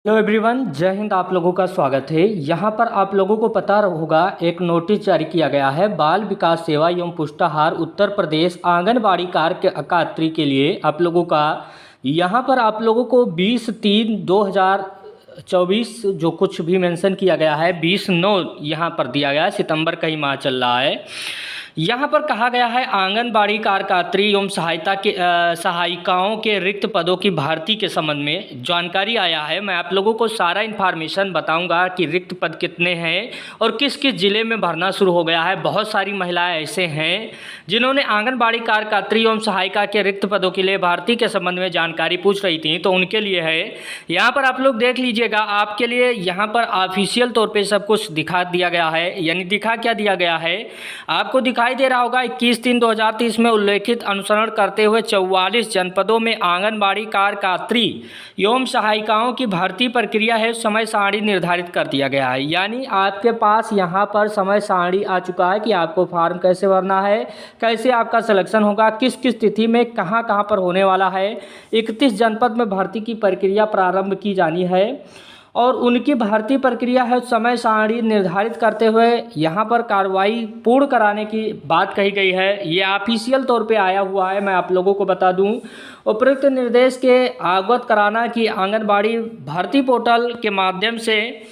Hello everyone, जय हिंद। आप लोगों का स्वागत है। यहाँ पर आप लोगों को पता होगा एक नोटिस जारी किया गया है बाल विकास सेवा एवं पुष्टाहार उत्तर प्रदेश आंगनबाड़ी कार्यकर्त्री के लिए आप लोगों का। यहाँ पर आप लोगों को 20/3/2024 जो कुछ भी मेंशन किया गया है 20/9 यहाँ पर दिया गया है। सितंबर का ही माह चल रहा है। यहाँ पर कहा गया है आंगनबाड़ी कार्यकर्त्री एवं सहायिकाओं के रिक्त पदों की भर्ती के संबंध में जानकारी आया है। मैं आप लोगों को सारा इन्फॉर्मेशन बताऊंगा कि रिक्त पद कितने हैं और किस किस ज़िले में भरना शुरू हो गया है। बहुत सारी महिलाएं ऐसे हैं जिन्होंने आंगनबाड़ी कार्यकर्त्री एवं सहायिका के रिक्त पदों के लिए भर्ती के संबंध में जानकारी पूछ रही थी, तो उनके लिए है। यहाँ पर आप लोग देख लीजिएगा, आपके लिए यहाँ पर ऑफिशियल तौर पर सब कुछ दिखा दिया गया है। यानी दिखा क्या दिया गया है, आपको दिखाई दे रहा होगा 21/3/2023 में उल्लेखित अनुसरण करते हुए 44 जनपदों में आंगनबाड़ी कार्यकर्त्री एवं सहायिकाओं की भर्ती प्रक्रिया है समय सारणी निर्धारित कर दिया गया है। यानी आपके पास यहाँ पर समय सारणी आ चुका है कि आपको फॉर्म कैसे भरना है, कैसे आपका सिलेक्शन होगा, किस किस तिथि में कहाँ कहाँ पर होने वाला है। 31 जनपद में भर्ती की प्रक्रिया प्रारंभ की जानी है और उनकी भर्ती प्रक्रिया है समय सारणी निर्धारित करते हुए यहाँ पर कार्रवाई पूर्ण कराने की बात कही गई है। ये ऑफिशियल तौर पे आया हुआ है। मैं आप लोगों को बता दूं, उपरोक्त निर्देश के अवगत कराना कि आंगनबाड़ी भर्ती पोर्टल के माध्यम से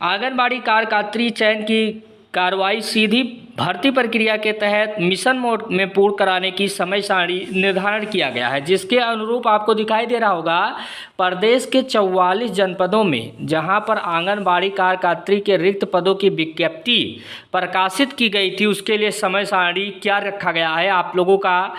आंगनबाड़ी कार्यकर्त्री चयन की कार्रवाई सीधी भर्ती प्रक्रिया के तहत मिशन मोड में पूर्ण कराने की समय सारणी निर्धारण किया गया है, जिसके अनुरूप आपको दिखाई दे रहा होगा प्रदेश के 44 जनपदों में जहां पर आंगनबाड़ी कार्यकर्त्री के रिक्त पदों की विज्ञप्ति प्रकाशित की गई थी, उसके लिए समय सारणी क्या रखा गया है। आप लोगों का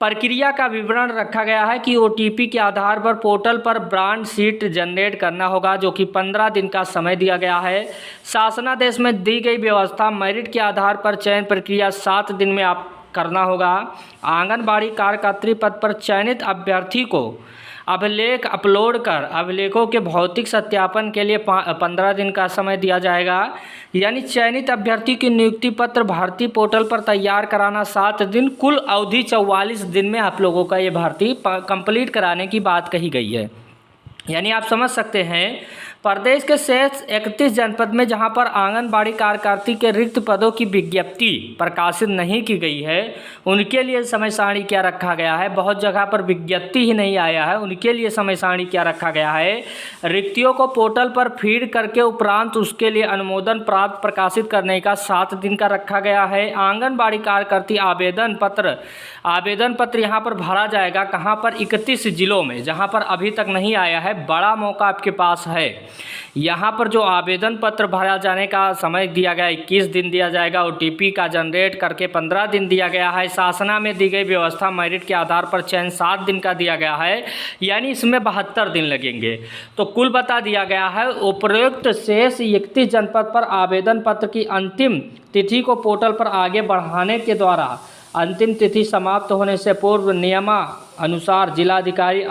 प्रक्रिया का विवरण रखा गया है कि ओटीपी के आधार पर पोर्टल पर ब्रांड शीट जनरेट करना होगा, जो कि 15 दिन का समय दिया गया है। शासनादेश में दी गई व्यवस्था मेरिट के आधार पर चयन प्रक्रिया 7 दिन में आप करना होगा। आंगनबाड़ी कार्यकर्त्री पद पर चयनित अभ्यर्थी को अभिलेख अपलोड कर अभिलेखों के भौतिक सत्यापन के लिए 15 दिन का समय दिया जाएगा। यानी चयनित अभ्यर्थी की नियुक्ति पत्र भर्ती पोर्टल पर तैयार कराना 7 दिन, कुल अवधि 44 दिन में आप लोगों का ये भर्ती कंप्लीट कराने की बात कही गई है। यानी आप समझ सकते हैं प्रदेश के शेष 31 जनपद में जहां पर आंगनबाड़ी कार्यकर्त्री के रिक्त पदों की विज्ञप्ति प्रकाशित नहीं की गई है, उनके लिए समय सारणी क्या रखा गया है। बहुत जगह पर विज्ञप्ति ही नहीं आया है, उनके लिए समय सारणी क्या रखा गया है। रिक्तियों को पोर्टल पर फीड करके उपरांत उसके लिए अनुमोदन प्राप्त प्रकाशित करने का 7 दिन का रखा गया है। आंगनबाड़ी कार्यकर्त्री आवेदन पत्र यहाँ पर भरा जाएगा कहाँ पर, 31 जिलों में, जहाँ पर अभी तक नहीं आया है। बड़ा मौका आपके पास है। यहाँ पर जो आवेदन पत्र भरा जाने का समय दिया गया 21 दिन दिया जाएगा, ओटीपी का जनरेट करके 15 दिन दिया गया है। शासना में दी गई व्यवस्था मेरिट के आधार पर चयन 7 दिन का दिया गया है, यानी इसमें 72 दिन लगेंगे। तो कुल बता दिया गया है। उपरोक्त शेष 31 जनपद पर आवेदन पत्र की अंतिम तिथि को पोर्टल पर आगे बढ़ाने के द्वारा अंतिम तिथि समाप्त होने से पूर्व नियमानुसार जिलाधिकारी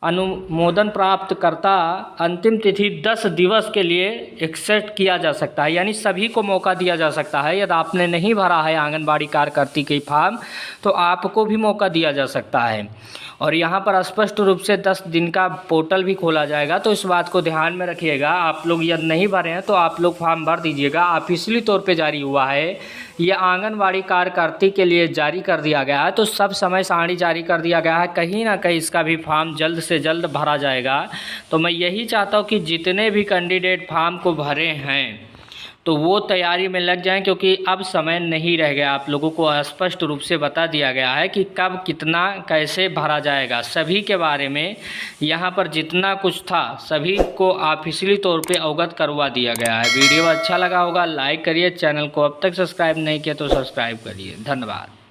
अनुमोदन प्राप्त करता अंतिम तिथि 10 दिवस के लिए एक्सेप्ट किया जा सकता है। यानी सभी को मौका दिया जा सकता है। यदि आपने नहीं भरा है आंगनबाड़ी कार्यकर्त्री की फॉर्म, तो आपको भी मौका दिया जा सकता है। और यहाँ पर स्पष्ट रूप से 10 दिन का पोर्टल भी खोला जाएगा, तो इस बात को ध्यान में रखिएगा। आप लोग यदि नहीं भरे हैं तो आप लोग फॉर्म भर दीजिएगा। ऑफिशियली तौर पे जारी हुआ है, ये आंगनबाड़ी कार्यकर्त्री के लिए जारी कर दिया गया है, तो सब समय सारणी जारी कर दिया गया है। कहीं ना कहीं इसका भी फॉर्म जल्द से जल्द भरा जाएगा। तो मैं यही चाहता हूँ कि जितने भी कैंडिडेट फॉर्म को भरे हैं तो वो तैयारी में लग जाएं, क्योंकि अब समय नहीं रह गया। आप लोगों को स्पष्ट रूप से बता दिया गया है कि कब कितना कैसे भरा जाएगा, सभी के बारे में यहाँ पर जितना कुछ था सभी को ऑफिशियली तौर पे अवगत करवा दिया गया है। वीडियो अच्छा लगा होगा लाइक करिए, चैनल को अब तक सब्सक्राइब नहीं किया तो सब्सक्राइब करिए। धन्यवाद।